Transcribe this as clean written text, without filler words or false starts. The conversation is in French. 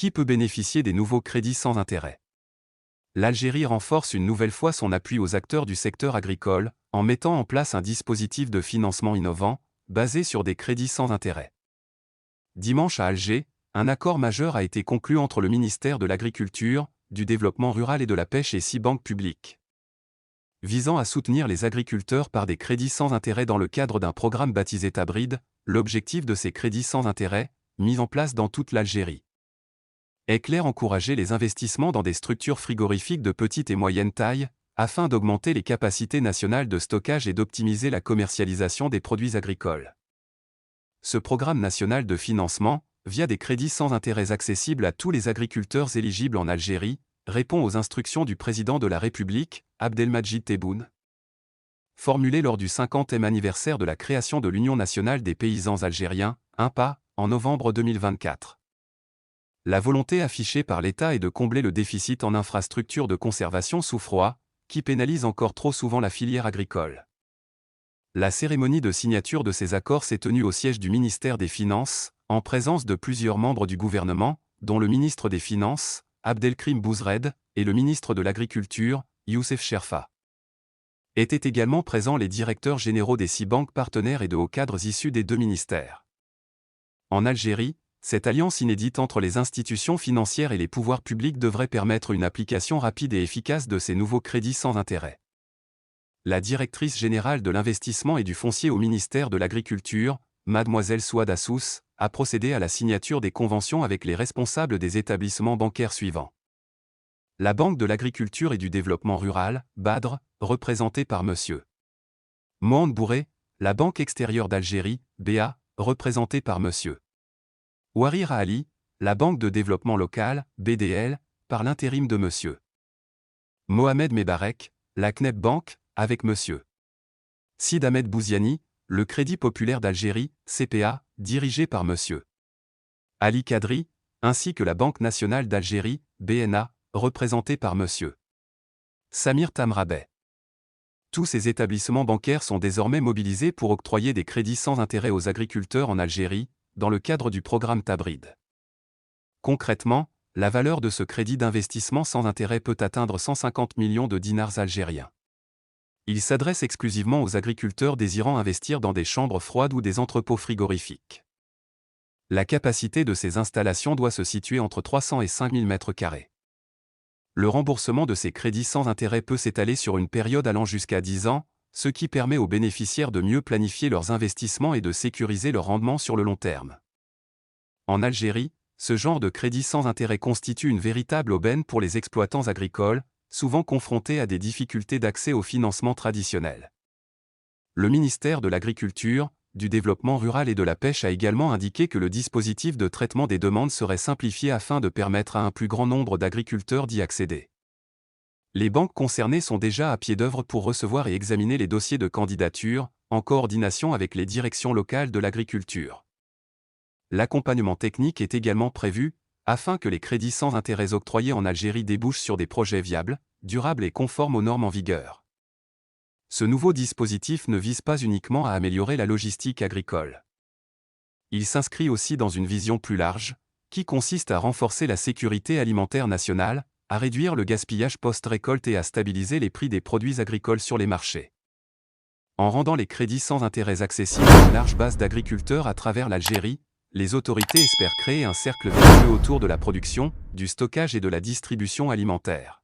Qui peut bénéficier des nouveaux crédits sans intérêt? L'Algérie renforce une nouvelle fois son appui aux acteurs du secteur agricole, en mettant en place un dispositif de financement innovant, basé sur des crédits sans intérêt. Dimanche à Alger, un accord majeur a été conclu entre le ministère de l'Agriculture, du Développement rural et de la Pêche et 6 banques publiques, visant à soutenir les agriculteurs par des crédits sans intérêt dans le cadre d'un programme baptisé Tabrid. L'objectif de ces crédits sans intérêt, mis en place dans toute l'Algérie, est clair: encourager les investissements dans des structures frigorifiques de petite et moyenne taille, afin d'augmenter les capacités nationales de stockage et d'optimiser la commercialisation des produits agricoles. Ce programme national de financement, via des crédits sans intérêt accessibles à tous les agriculteurs éligibles en Algérie, répond aux instructions du président de la République, Abdelmadjid Tebboune, formulées lors du 50e anniversaire de la création de l'Union nationale des paysans algériens, UNPA, en novembre 2024. La volonté affichée par l'État est de combler le déficit en infrastructures de conservation sous froid, qui pénalise encore trop souvent la filière agricole. La cérémonie de signature de ces accords s'est tenue au siège du ministère des Finances, en présence de plusieurs membres du gouvernement, dont le ministre des Finances, Abdelkrim Bouzred, et le ministre de l'Agriculture, Youssef Cherfa. Étaient également présents les directeurs généraux des 6 banques partenaires et de hauts cadres issus des 2 ministères. En Algérie, cette alliance inédite entre les institutions financières et les pouvoirs publics devrait permettre une application rapide et efficace de ces nouveaux crédits sans intérêt. La directrice générale de l'investissement et du foncier au ministère de l'Agriculture, Mademoiselle Souad Assous, a procédé à la signature des conventions avec les responsables des établissements bancaires suivants. La Banque de l'Agriculture et du Développement rural, BADR, représentée par M. Mohand Bourré, la Banque extérieure d'Algérie, BA, représentée par M. Ouarir Ali, la Banque de développement local, BDL, par l'intérim de M. Mohamed Mebarek, la CNEB Bank, avec M. Sid Ahmed Bouziani, le Crédit populaire d'Algérie, CPA, dirigé par M. Ali Kadri, ainsi que la Banque nationale d'Algérie, BNA, représentée par M. Samir Tamrabet. Tous ces établissements bancaires sont désormais mobilisés pour octroyer des crédits sans intérêt aux agriculteurs en Algérie, dans le cadre du programme Tabrid. Concrètement, la valeur de ce crédit d'investissement sans intérêt peut atteindre 150 millions de dinars algériens. Il s'adresse exclusivement aux agriculteurs désirant investir dans des chambres froides ou des entrepôts frigorifiques. La capacité de ces installations doit se situer entre 300 et 5000 m². Le remboursement de ces crédits sans intérêt peut s'étaler sur une période allant jusqu'à 10 ans, ce qui permet aux bénéficiaires de mieux planifier leurs investissements et de sécuriser leur rendement sur le long terme. En Algérie, ce genre de crédit sans intérêt constitue une véritable aubaine pour les exploitants agricoles, souvent confrontés à des difficultés d'accès au financement traditionnel. Le ministère de l'Agriculture, du Développement rural et de la Pêche a également indiqué que le dispositif de traitement des demandes serait simplifié afin de permettre à un plus grand nombre d'agriculteurs d'y accéder. Les banques concernées sont déjà à pied d'œuvre pour recevoir et examiner les dossiers de candidature, en coordination avec les directions locales de l'agriculture. L'accompagnement technique est également prévu, afin que les crédits sans intérêt octroyés en Algérie débouchent sur des projets viables, durables et conformes aux normes en vigueur. Ce nouveau dispositif ne vise pas uniquement à améliorer la logistique agricole. Il s'inscrit aussi dans une vision plus large, qui consiste à renforcer la sécurité alimentaire nationale, à réduire le gaspillage post-récolte et à stabiliser les prix des produits agricoles sur les marchés. En rendant les crédits sans intérêt accessibles à une large base d'agriculteurs à travers l'Algérie, les autorités espèrent créer un cercle vertueux autour de la production, du stockage et de la distribution alimentaire.